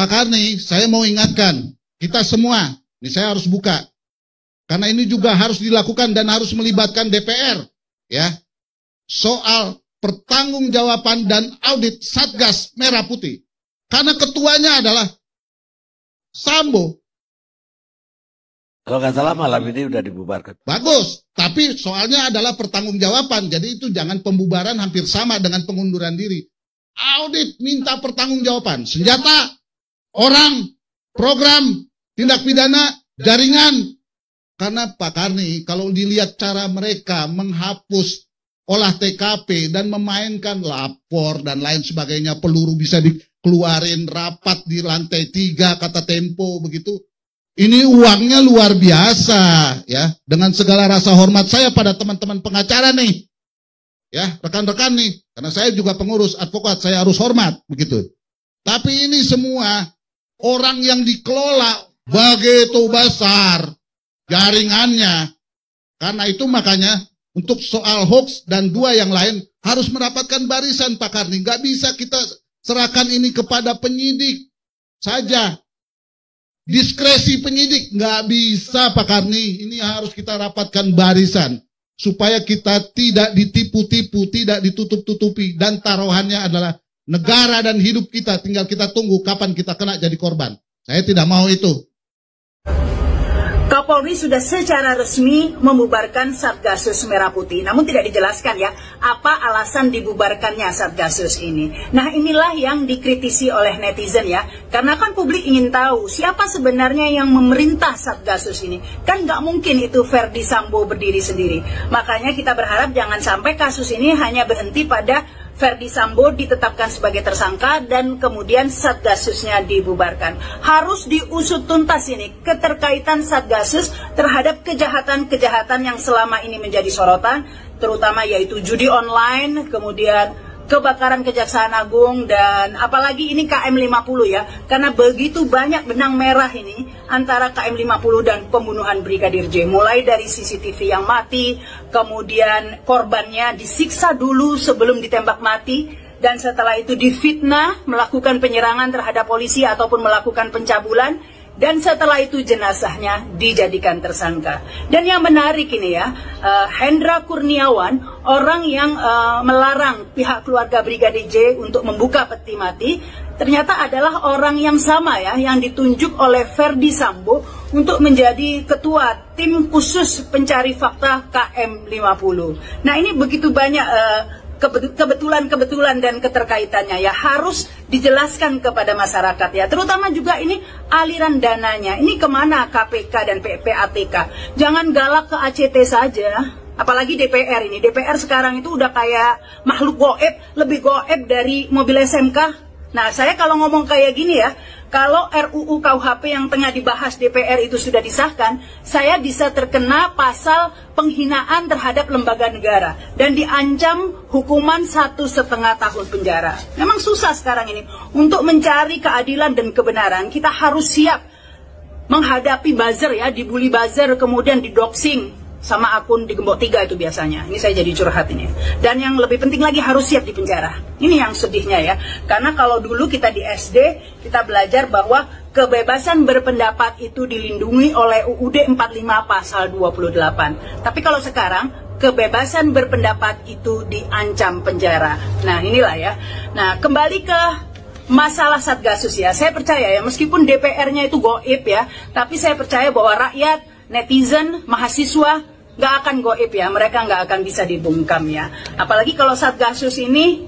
Pak Karni, saya mau ingatkan, kita semua, ini saya harus buka, karena ini juga harus dilakukan dan harus melibatkan DPR, ya, soal pertanggungjawaban dan audit Satgas Merah Putih. Karena ketuanya adalah Sambo. Kalau nggak salah malam ini udah dibubarkan. Bagus, tapi soalnya adalah pertanggungjawaban, jadi itu jangan pembubaran hampir sama dengan pengunduran diri. Audit minta pertanggungjawaban, senjata, orang, program, tindak pidana, jaringan. Karena Pak Karni, kalau dilihat cara mereka menghapus olah TKP dan memainkan lapor dan lain sebagainya, peluru bisa dikeluarin, rapat di lantai 3, kata Tempo, begitu. Ini uangnya luar biasa, ya. Dengan segala rasa hormat saya pada teman-teman pengacara nih, ya, rekan-rekan nih, karena saya juga pengurus advokat, saya harus hormat, begitu. Tapi ini semua orang yang dikelola begitu besar jaringannya. Karena itu makanya untuk soal hoax dan dua yang lain harus mendapatkan barisan, Pak Karni. Nggak bisa kita serahkan ini kepada penyidik saja. Diskresi penyidik nggak bisa, Pak Karni. Ini harus kita rapatkan barisan supaya kita tidak ditipu-tipu, tidak ditutup-tutupi, dan taruhannya adalah negara dan hidup kita. Tinggal kita tunggu kapan kita kena jadi korban. Saya tidak mau itu. Kapolri sudah secara resmi membubarkan Satgasus Merah Putih. Namun tidak dijelaskan ya, apa alasan dibubarkannya Satgasus ini. Nah, inilah yang dikritisi oleh netizen ya. Karena kan publik ingin tahu siapa sebenarnya yang memerintah Satgasus ini. Kan nggak mungkin itu Ferdi Sambo berdiri sendiri. Makanya kita berharap jangan sampai kasus ini hanya berhenti pada Ferdi Sambo ditetapkan sebagai tersangka dan kemudian Satgasusnya dibubarkan. Harus diusut tuntas ini keterkaitan Satgasus terhadap kejahatan-kejahatan yang selama ini menjadi sorotan, terutama yaitu judi online, kemudian kebakaran Kejaksaan Agung, dan apalagi ini KM50 ya. Karena begitu banyak benang merah ini antara KM50 dan pembunuhan Brigadir J. Mulai dari CCTV yang mati, kemudian korbannya disiksa dulu sebelum ditembak mati, dan setelah itu difitnah, melakukan penyerangan terhadap polisi ataupun melakukan pencabulan, dan setelah itu jenazahnya dijadikan tersangka. Dan yang menarik ini ya, Hendra Kurniawan, orang yang melarang pihak keluarga Brigadir J untuk membuka peti mati, ternyata adalah orang yang sama ya, yang ditunjuk oleh Ferdi Sambo untuk menjadi ketua tim khusus pencari fakta KM50. Nah, ini begitu banyak kebetulan dan keterkaitannya ya, harus dijelaskan kepada masyarakat ya, terutama juga ini aliran dananya, ini kemana KPK dan PPATK. Jangan galak ke ACT saja, apalagi DPR ini. DPR sekarang itu udah kayak makhluk goib, lebih goib dari mobil SMK. Nah, saya kalau ngomong kayak gini ya, kalau RUU KUHP yang tengah dibahas DPR itu sudah disahkan, saya bisa terkena pasal penghinaan terhadap lembaga negara dan diancam hukuman 1,5 tahun penjara. Memang susah sekarang ini untuk mencari keadilan dan kebenaran. Kita harus siap menghadapi buzzer ya, dibully buzzer, kemudian didoxing sama akun di Gembok 3 itu biasanya. Ini saya jadi curhat ini. Dan yang lebih penting lagi harus siap di penjara. Ini yang sedihnya ya. Karena kalau dulu kita di SD, kita belajar bahwa kebebasan berpendapat itu dilindungi oleh UUD 45 pasal 28. Tapi kalau sekarang, kebebasan berpendapat itu diancam penjara. Nah, inilah ya. Nah, kembali ke masalah Satgasus ya. Saya percaya ya, meskipun DPR-nya itu goib ya, tapi saya percaya bahwa rakyat, netizen, mahasiswa nggak akan goib ya, mereka nggak akan bisa dibungkam ya. Apalagi kalau Satgasus ini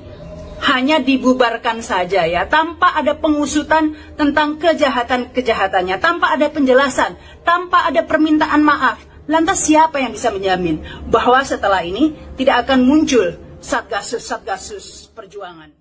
hanya dibubarkan saja ya, tanpa ada pengusutan tentang kejahatan-kejahatannya, tanpa ada penjelasan, tanpa ada permintaan maaf. Lantas siapa yang bisa menjamin bahwa setelah ini tidak akan muncul Satgasus perjuangan?